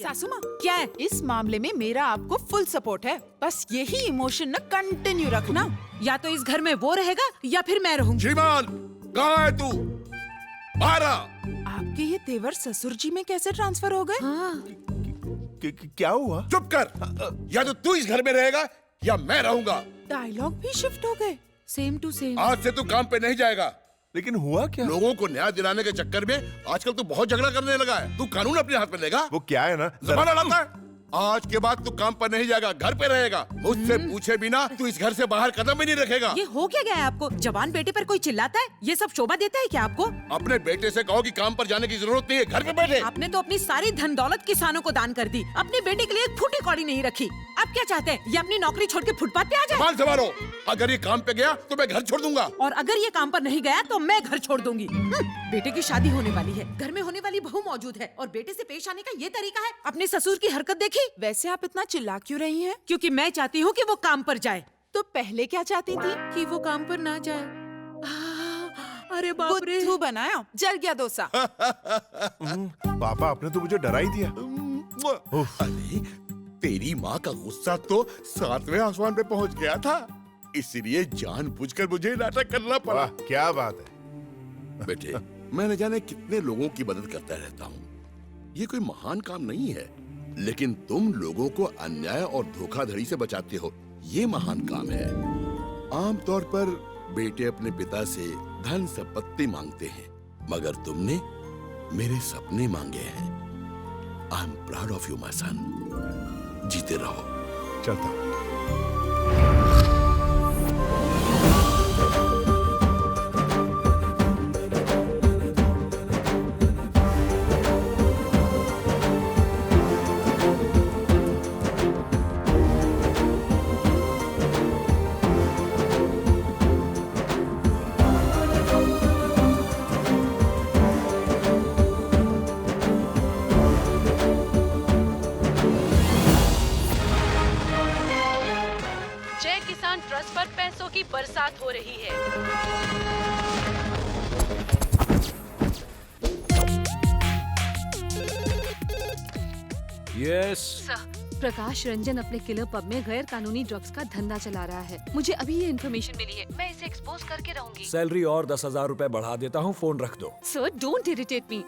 किया। सासू माँ क्या है, इस मामले में मेरा आपको फुल सपोर्ट है। बस यही इमोशन न कंटिन्यू रखना। या तो इस घर में वो रहेगा या फिर मैं रहूंगी। श्रीमान, कहाँ है तू? बाहर आ। आपके ये तेवर ससुर जी में कैसे ट्रांसफर हो गए? हाँ। क्या हुआ? चुप कर। या तो तू इस घर में रहेगा या मैं रहूंगा। डायलॉग भी शिफ्ट हो गए। Same to same. आज से तू काम पे नहीं जाएगा। लेकिन हुआ क्या? लोगों को न्याय दिलाने के चक्कर में आजकल तू बहुत झगड़ा करने लगा है। तू कानून अपने हाथ में लेगा। वो क्या है ना, जमाना लाता है। आज के बाद तू काम पर नहीं जाएगा, घर पे रहेगा। मुझसे पूछे बिना तू इस घर से बाहर कदम भी नहीं रखेगा। ये हो क्या गया है आपको? जवान बेटे पर कोई चिल्लाता है, ये सब शोभा देता है क्या आपको? अपने बेटे से कहो कि काम पर जाने की जरूरत नहीं है, घर पे बैठे। आपने तो अपनी सारी धन दौलत किसानों को दान कर दी, अपने बेटे के लिए एक फूटी कौड़ी नहीं रखी। आप क्या चाहते हैं, ये अपनी नौकरी छोड़ के फुटपाथ पे आ जाए? मान संभालो, अगर ये काम पे गया तो मैं घर छोड़ दूंगा। और अगर ये काम पर नहीं गया तो मैं घर छोड़ दूंगी। बेटे की शादी होने वाली है, घर में होने वाली बहू मौजूद है और बेटे से पेश आने का ये तरीका है। अपने ससुर की हरकत देखी? वैसे आप इतना चिल्ला क्यों रही हैं? क्योंकि मैं चाहती हूँ कि वो काम पर जाए। तो पहले क्या चाहती थी? कि वो काम पर ना जाए। अरे बाप रे। बुद्धू बनाया, जल गया डोसा। पापा, आपने तो मुझे डरा ही दिया। अरे तेरी माँ का गुस्सा तो 7वें आसमान पे पहुँच गया था, इसलिए जानबूझकर मुझे नाटक करना पड़ा। वाह, क्या बात है। बेटे, मैं न जाने कितने लोगों की मदद करता रहता हूँ। ये कोई महान काम नहीं है, लेकिन तुम लोगों को अन्याय और धोखाधड़ी से बचाते हो, ये महान काम है। आमतौर पर बेटे अपने पिता से धन संपत्ति मांगते हैं, मगर तुमने मेरे सपने मांगे हैं। I am proud of you my son. जीते रहो। चलता हूं। जय किसान ट्रस्ट पर पैसों की बरसात हो रही है। यस। प्रकाश रंजन अपने किलर पब में गैर कानूनी ड्रग्स का धंधा चला रहा है। मुझे अभी ये इन्फॉर्मेशन मिली है। मैं इसे एक्सपोज करके रहूंगी। सैलरी और 10,000 रुपए बढ़ा देता हूँ, फोन रख दो। Sir, don't irritate me.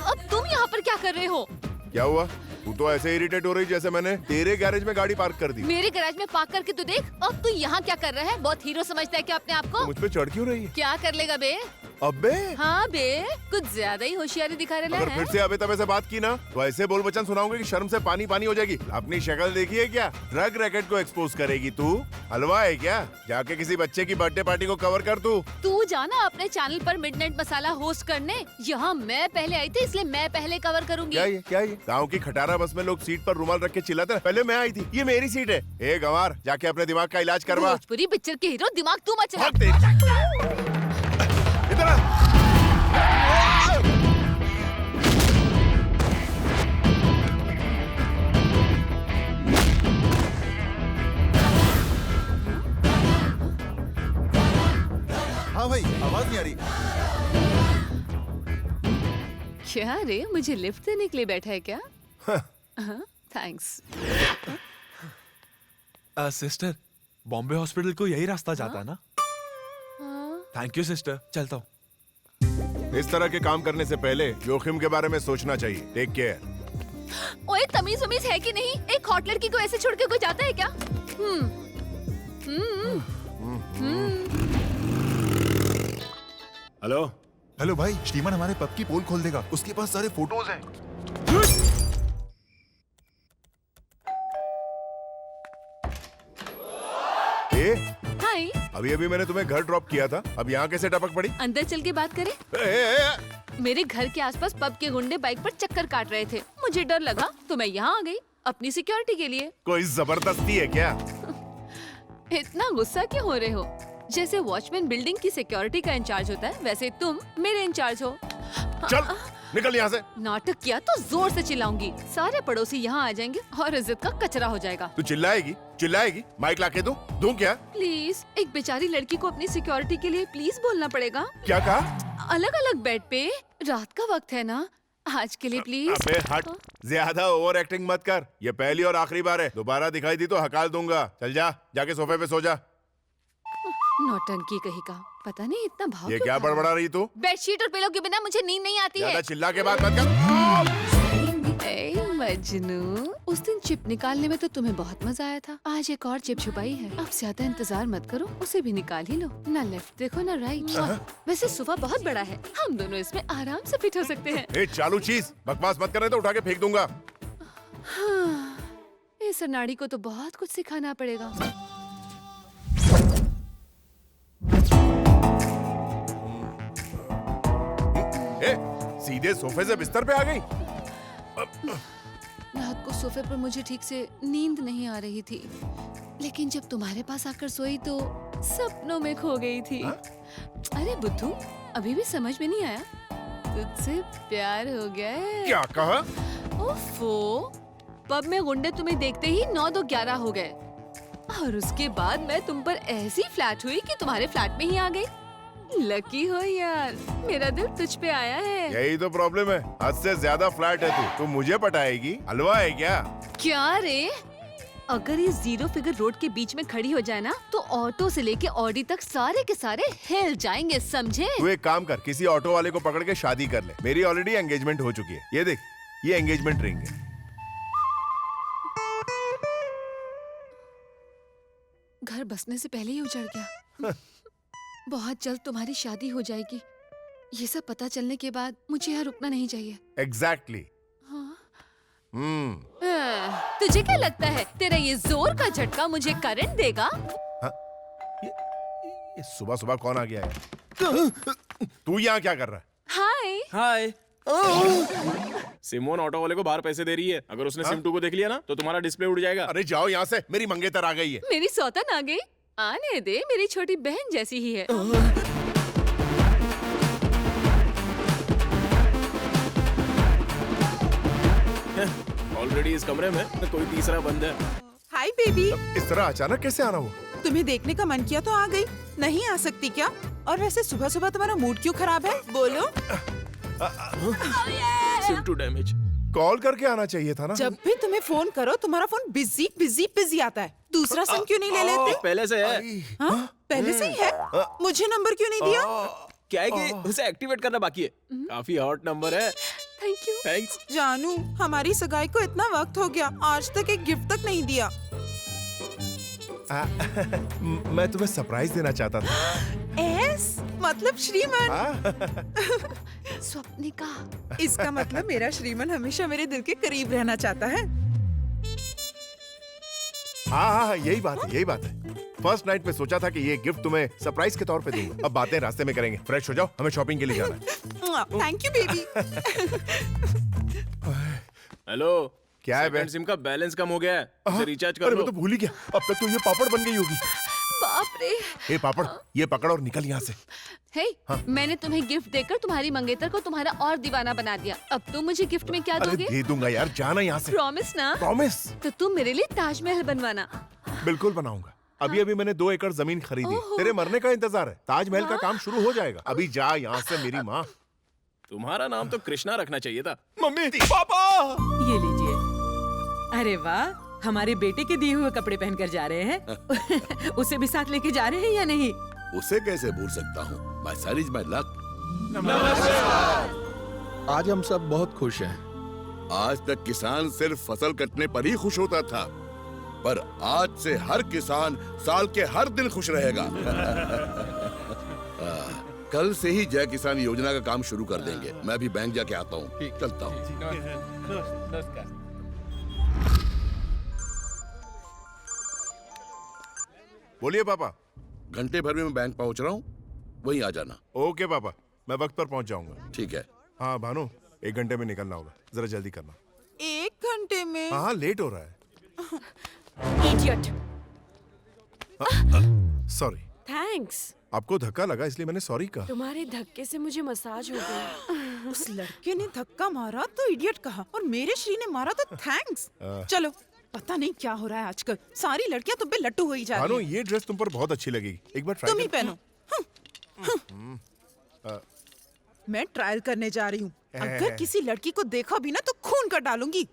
अब तुम यहाँ पर क्या कर रहे हो? क्या हुआ? तू तो ऐसे इरिटेट हो रही जैसे मैंने तेरे गैरेज में गाड़ी पार्क कर दी। मेरे गैराज में पार्क करके तू देख। अब तू यहाँ क्या कर रहा है? बहुत हीरो समझता है क्या अपने आप को? मुझ पे चढ़ क्यों रही है? क्या कर लेगा बे? अबे, हाँ बे, कुछ ज्यादा ही होशियारी दिखा रहा अगर है। फिर से अबे तबे से बात की ना तो ऐसे बोल बचन सुनाऊंगे कि शर्म से पानी पानी हो जाएगी। अपनी शक्ल देखी है क्या? ड्रग रैकेट को एक्सपोज करेगी तू? हलवा है क्या? जाके किसी बच्चे की बर्थडे पार्टी को कवर कर तू जाना अपने चैनल पर मिडनाइट मसाला होस्ट करने। यहाँ मैं पहले आई थी, इसलिए मैं पहले कवर करूंगी। क्या ये गाँव की खटारा बस में लोग सीट पर रुमाल रख के चिल्लाते हैं, पहले मैं आई थी, ये मेरी सीट है। ए गंवार, जाके अपने दिमाग का इलाज करवा। भोजपुरी पिक्चर के हीरो दिमाग तू मत चला। भाग तेरी। इधर आ। हाँ भाई, आवाज नहीं आ रही। क्या रे, मुझे लिफ्ट देने के लिए बैठा है क्या? थैंक्स। सिस्टर, बॉम्बे हॉस्पिटल को यही रास्ता जाता है ना? थैंक यू सिस्टर, चलता हूँ। इस तरह के काम करने से पहले जोखिम के बारे में सोचना चाहिए। Take care. ओए, तमीज उमीज है कि नहीं? एक हॉट लड़की को ऐसे छोड़ के कोई जाता है क्या? हेलो हेलो भाई, श्रीमान हमारे पब की पोल खोल देगा, उसके पास सारे फोटोज हैं। हाय, अभी अभी मैंने तुम्हें घर ड्रॉप किया था, अब यहाँ कैसे टपक पड़ी? अंदर चल के बात करें? मेरे घर के आसपास पब के गुंडे बाइक पर चक्कर काट रहे थे। मुझे डर लगा तो मैं यहाँ आ गई अपनी सिक्योरिटी के लिए। कोई जबरदस्ती है क्या? इतना गुस्सा क्यों हो रहे हो? जैसे वॉचमैन बिल्डिंग की सिक्योरिटी का इंचार्ज होता है, वैसे तुम मेरे इंचार्ज हो। चल निकल यहाँ से। नाटक किया तो जोर से चिल्लाऊंगी, सारे पड़ोसी यहाँ आ जाएंगे और इज्जत का कचरा हो जाएगा। तू चिल्लाएगी माइक लाके दूं क्या? प्लीज, एक बेचारी लड़की को अपनी सिक्योरिटी के लिए प्लीज बोलना पड़ेगा। क्या कहा? अलग अलग बेड पे, रात का वक्त है ना, आज के लिए प्लीज। अबे हट, ज्यादा ओवर एक्टिंग मत कर। ये पहली और आखिरी बार है, दोबारा दिखाई दी तो हकाल दूंगा। चल जा, जाके सोफे पे सो जा। नौटंकी कहीं का, पता नहीं इतना भाव ये क्यों क्या खा रहा है। बड़बड़ा रही तू? बेडशीट और पिलो के बिना मुझे नींद नहीं आती ज्यादा है। चिल्ला के बात मत कर। ए मजनू, उस दिन चिप निकालने में तो तुम्हें बहुत मजा आया था। आज एक और चिप छुपाई है, अब ज्यादा इंतजार मत करो, उसे भी निकाल ही लो। ना लेफ्ट देखो ना राइट। वैसे सोफा बहुत बड़ा है, हम दोनों इसमें आराम से फिट हो सकते हैं। ए चालू चीज, बकवास मत करने तो उठा के फेंक दूंगा। हाँ, इस नाड़ी को तो बहुत कुछ सिखाना पड़ेगा। ए, सीधे सोफे से बिस्तर पे आ गई। रात को सोफे पर मुझे ठीक से नींद नहीं आ रही थी, लेकिन जब तुम्हारे पास आकर सोई तो सपनों में खो गई थी। अरे बुद्धू, अभी भी समझ में नहीं आया? तुझसे प्यार हो गया है। क्या कहा? ओफो, पब में गुंडे तुम्हें देखते ही 9-2-11 हो गए, और उसके बाद मैं तुम पर ऐसी फ्लैट हुई कि तुम्हारे फ्लैट में ही आ गई। लकी हो यार, मेरा दिल तुझ पे आया है। यही तो प्रॉब्लम है, हद से ज्यादा फ्लैट है तू मुझे पटाएगी? हलवा है क्या? क्या रे, अगर ये जीरो फिगर रोड के बीच में खड़ी हो जाए ना, तो ऑटो से लेके ऑडी तक सारे के सारे हिल जाएंगे, समझे? तू एक काम कर, किसी ऑटो वाले को पकड़ के शादी कर ले। मेरी ऑलरेडी एंगेजमेंट हो चुकी है। ये देख, ये एंगेजमेंट रिंग है। घर बसने से पहले ही उजड़ गया। बहुत जल्द तुम्हारी शादी हो जाएगी, ये सब पता चलने के बाद मुझे यहाँ रुकना नहीं चाहिए। एग्जैक्टली। तुझे क्या लगता है तेरा ये जोर का झटका मुझे करंट देगा? ये सुबह सुबह कौन आ गया है? तू यहाँ क्या कर रहा है? हाय। हाय। सिमोन ऑटो वाले को बाहर पैसे दे रही है, अगर उसने सिम 2 को देख लिया ना तो तुम्हारा डिस्प्ले उड़ जाएगा। अरे जाओ यहाँ से, मेरी मंगेतर आ गई है। मेरी सौतन आ गई, आने दे, मेरी छोटी बहन जैसी ही है। ऑलरेडी इस कमरे में कोई तीसरा बंद है। हाय बेबी, इस तरह अचानक कैसे आना हुआ? तुम्हें देखने का मन किया तो आ गई, नहीं आ सकती क्या? और वैसे सुबह सुबह तुम्हारा मूड क्यों खराब है, बोलो? SIM 2 damage. कॉल करके आना चाहिए था ना। जब भी तुम्हें फोन करो तुम्हारा फोन बिजी बिजी बिजी आता है। दूसरा सिम क्यों नहीं ले लेते? पहले से है। हाँ? पहले से ही है? मुझे नंबर क्यों नहीं दिया? क्या है कि उसे एक्टिवेट करना बाकी है। काफी हॉट नंबर है। Thank you. थैंक्स। जानू, हमारी सगाई को इतना वक्त हो गया, आज तक एक गिफ्ट तक नहीं दिया। मैं तुम्हें सरप्राइज देना चाहता था। एस मतलब श्रीमान। स्वप्निका। इसका मतलब मेरा श्रीमान हमेशा मेरे दिल के करीब रहना चाहता है। हाँ, यही बात है। फर्स्ट नाइट पे सोचा था कि ये गिफ्ट तुम्हें सरप्राइज के तौर पे दूंगा। अब बातें रास्ते में करेंगे। फ्रेश हो जाओ, हमें शॉपिंग के लिए जाना है। Thank you baby. हेलो, क्या है बे? सिम का बैलेंस कम हो गया है, उसे रिचार्ज कर अरे लो। मैं तो भूल ही गया, अब तक तो ये पापड़ बन गई होगी। बाप रे। ए पापड़, ये पकड़ और निकल यहाँ से। हे, मैंने तुम्हें गिफ्ट देकर तुम्हारी मंगेतर को तुम्हारा और दीवाना बना दिया। अब तुम मुझे गिफ्ट में क्या अरे दोगे? दे दूंगा यार, जाना यहाँ से। प्रॉमिस ना? प्रॉमिस। तो तुम मेरे लिए ताजमहल बनवाना। बिल्कुल बनाऊंगा। अभी मैंने 2 एकड़ जमीन खरीदी। तेरे मरने का इंतजार है। ताजमहल का काम शुरू हो जाएगा। अभी जा यहाँ से मेरी माँ। तुम्हारा नाम तो कृष्णा रखना चाहिए था। मम्मी, पापा। ये लीजिए। अरे वाह, हमारे बेटे के दिए हुए कपड़े पहनकर जा रहे हैं। उसे भी साथ लेके जा रहे हैं या नहीं? उसे कैसे भूल सकता हूँ? My son is my luck. आज हम सब बहुत खुश हैं। आज तक किसान सिर्फ फसल कटने पर ही खुश होता था, पर आज से हर किसान साल के हर दिन खुश रहेगा। कल से ही जय किसान योजना का काम शुरू कर देंगे। मैं भी बैंक जाके आता हूँ, चलता हूँ। बोलिए पापा। घंटे भर में मैं बैंक पहुँच रहा हूँ, वहीं आ जाना। ओके पापा, मैं वक्त पर पहुँच जाऊंगा। ठीक है। हाँ भानु, 1 घंटे में निकलना होगा, जरा जल्दी करना। 1 घंटे में? हाँ, लेट हो रहा है। इडियट। सॉरी। थैंक्स। आपको धक्का लगा इसलिए मैंने सॉरी कहा। तुम्हारे धक्के से मुझे मसाज हो गई। उस लड़के ने धक्का मारा तो इडियट कहा और मेरे श्री ने मारा तो थैंक्स। चलो, पता नहीं क्या हो रहा है आजकल, सारी लड़कियां तुम पे लट्टू हो ही जा भानु रही हैं। ये ड्रेस तुम पर बहुत अच्छी लगेगी, एक बार ट्राई तुम ही पहनो। मैं ट्रायल करने जा रही हूँ, अगर किसी लड़की को देखा भी ना तो खून कर डालूंगी।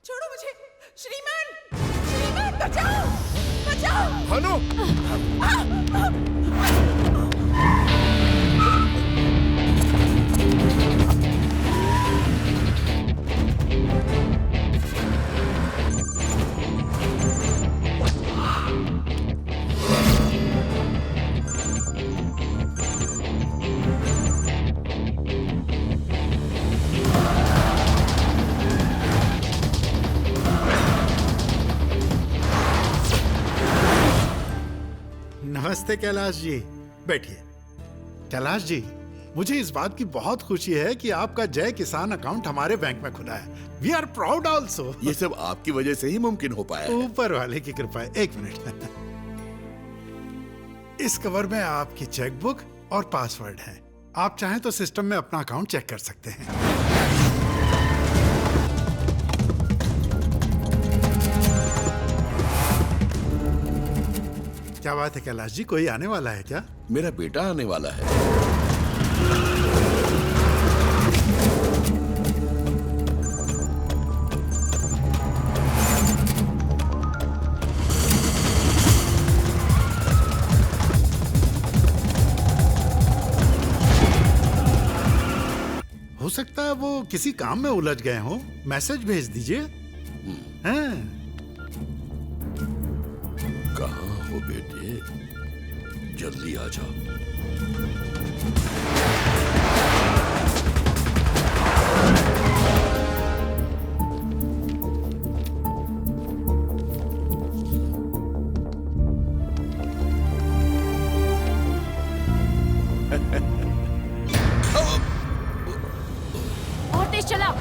छोड़ो मुझे, श्रीमान, श्रीमान बचाओ, बचाओ। भानु नमस्ते कैलाश जी, बैठिए। कैलाश जी, मुझे इस बात की बहुत खुशी है कि आपका जय किसान अकाउंट हमारे बैंक में खुला है। We are proud also. ये सब आपकी वजह से ही मुमकिन हो पाया है। ऊपर वाले की कृपा है। एक मिनट। इस कवर में आपकी चेकबुक और पासवर्ड है। आप चाहें तो सिस्टम में अपना अकाउंट चेक कर सकते हैं। क्या बात है कैलाश जी, कोई आने वाला है क्या? मेरा बेटा आने वाला है। हो सकता है वो किसी काम में उलझ गए हो, मैसेज भेज दीजिए। हाँ। कहाँ हो बेटे, जल्दी आ जाओ। और तेज चलाओ।